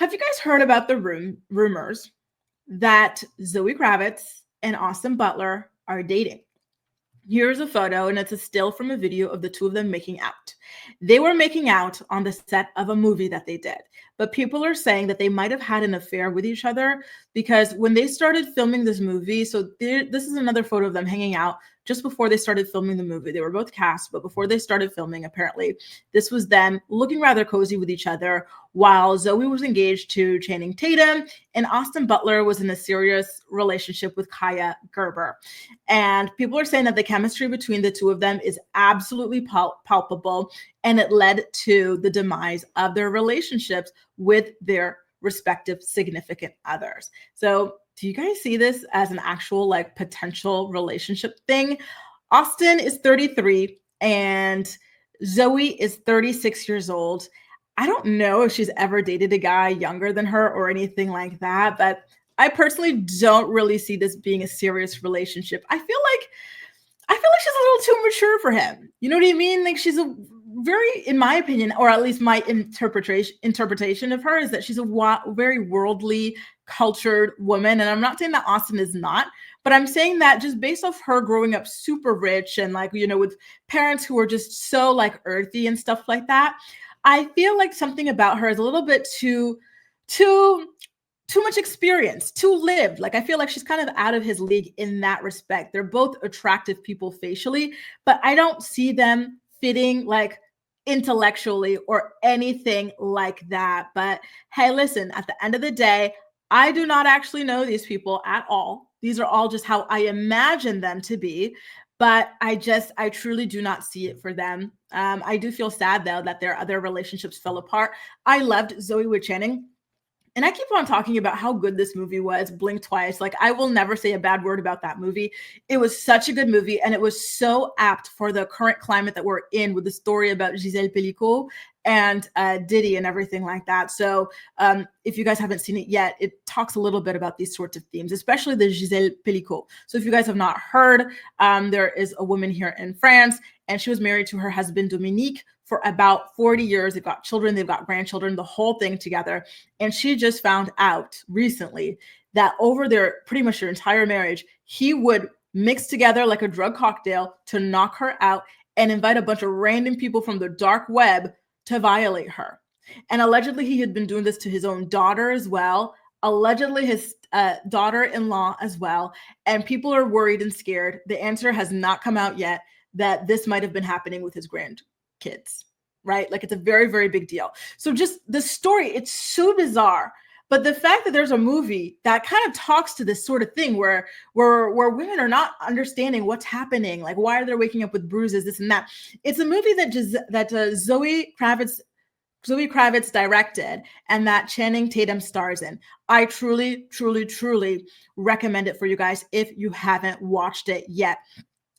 Have you guys heard about the rumors that Zoe Kravitz and Austin Butler are dating? Here's a photo, and it's a still from a video of the two of them making out. They were making out on the set of a movie that they did, but people are saying that they might have had an affair with each other because when they started filming this movie, so this is another photo of them hanging out just before they started filming the movie. They were both cast, but before they started filming, apparently, this was them looking rather cozy with each other while Zoe was engaged to Channing Tatum and Austin Butler was in a serious relationship with Kaya Gerber. And people are saying that the chemistry between the two of them is absolutely palpable, and it led to the demise of their relationships with their respective significant others. So do you guys see this as an actual like potential relationship thing? Austin is 33 and Zoe is 36 years old. I don't know if she's ever dated a guy younger than her or anything like that, but I personally don't really see this being a serious relationship. I feel like she's a little too mature for him. You know what I mean? Like she's a very, in my opinion, or at least my interpretation of her is that she's a very worldly, cultured woman. And I'm not saying that Austin is not, but I'm saying that just based off her growing up super rich and like, you know, with parents who are just so like earthy and stuff like that, I feel like something about her is a little bit too much experience, too lived. Like I feel like she's kind of out of his league in that respect. They're both attractive people facially, but I don't see them fitting like intellectually or anything like that. But hey, listen, at the end of the day, I do not actually know these people at all. These are all just how I imagine them to be. But I truly do not see it for them. I do feel sad though that their other relationships fell apart. I loved Zoe with Channing. And I keep on talking about how good this movie was, Blink Twice. Like, I will never say a bad word about that movie. It was such a good movie, and it was so apt for the current climate that we're in with the story about Gisèle Pellicot and Diddy and everything like that. So if you guys haven't seen it yet, it talks a little bit about these sorts of themes, especially the Gisèle Pellicot. So if you guys have not heard, there is a woman here in France, and she was married to her husband, Dominique, for about 40 years. They've got children, they've got grandchildren, the whole thing together. And she just found out recently that over pretty much their entire marriage, he would mix together like a drug cocktail to knock her out and invite a bunch of random people from the dark web to violate her. And allegedly, he had been doing this to his own daughter as well, allegedly his daughter-in-law as well. And people are worried and scared. The answer has not come out yet that this might have been happening with his grandkids, right? Like it's a very, very big deal. So just the story, it's so bizarre. But the fact that there's a movie that kind of talks to this sort of thing where women are not understanding what's happening, like why are they waking up with bruises, this and that. It's a movie that Zoe Kravitz directed and that Channing Tatum stars in. I truly, truly, truly recommend it for you guys if you haven't watched it yet.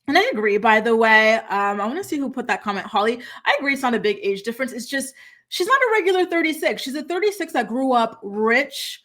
And I agree, by the way. I want to see who put that comment. Holly, I agree it's not a big age difference. It's just, she's not a regular 36. She's a 36 that grew up rich,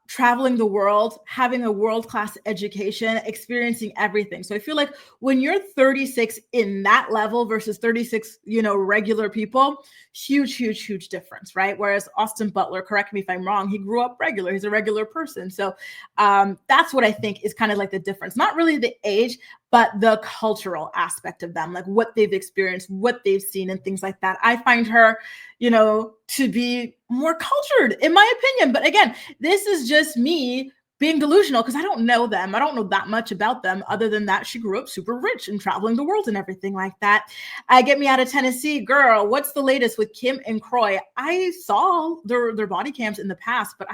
traveling the world, having a world-class education, experiencing everything. So I feel like when you're 36 in that level versus 36, regular people, huge, huge, huge difference, right? Whereas Austin Butler, correct me if I'm wrong, he grew up regular. He's a regular person. So that's what I think is kind of like the difference. Not really the age, but the cultural aspect of them, like what they've experienced, what they've seen and things like that. I find her, to be more cultured in my opinion. But again, this is just me being delusional because I don't know them. I don't know that much about them other than that she grew up super rich and traveling the world and everything like that. Get me out of Tennessee. Girl, what's the latest with Kim and Kroy? I saw their body cams in the past, but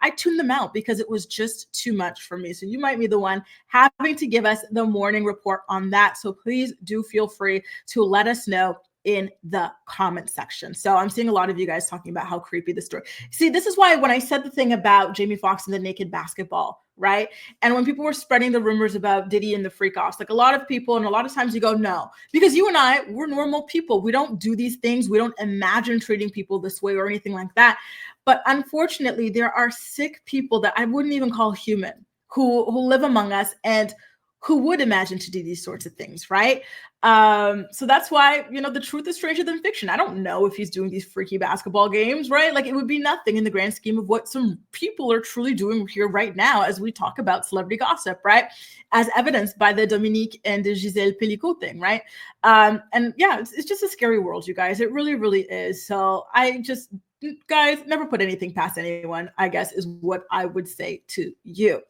I tuned them out because it was just too much for me. So you might be the one having to give us the morning report on that. So please do feel free to let us know in the comment section. So I'm seeing a lot of you guys talking about how creepy the story. See, this is why when I said the thing about Jamie Foxx and the naked basketball, right? And when people were spreading the rumors about Diddy and the freak offs, like a lot of people, and a lot of times you go, no, because you and I, we're normal people. We don't do these things. We don't imagine treating people this way or anything like that. But unfortunately, there are sick people that I wouldn't even call human who live among us and who would imagine to do these sorts of things, right? So that's why, you know, the truth is stranger than fiction. I don't know if he's doing these freaky basketball games, right? Like, it would be nothing in the grand scheme of what some people are truly doing here right now as we talk about celebrity gossip, right? As evidenced by the Dominique and the Giselle Pellicot thing, right? And yeah, it's just a scary world, you guys. It really, really is. So I just, guys, never put anything past anyone, I guess, is what I would say to you.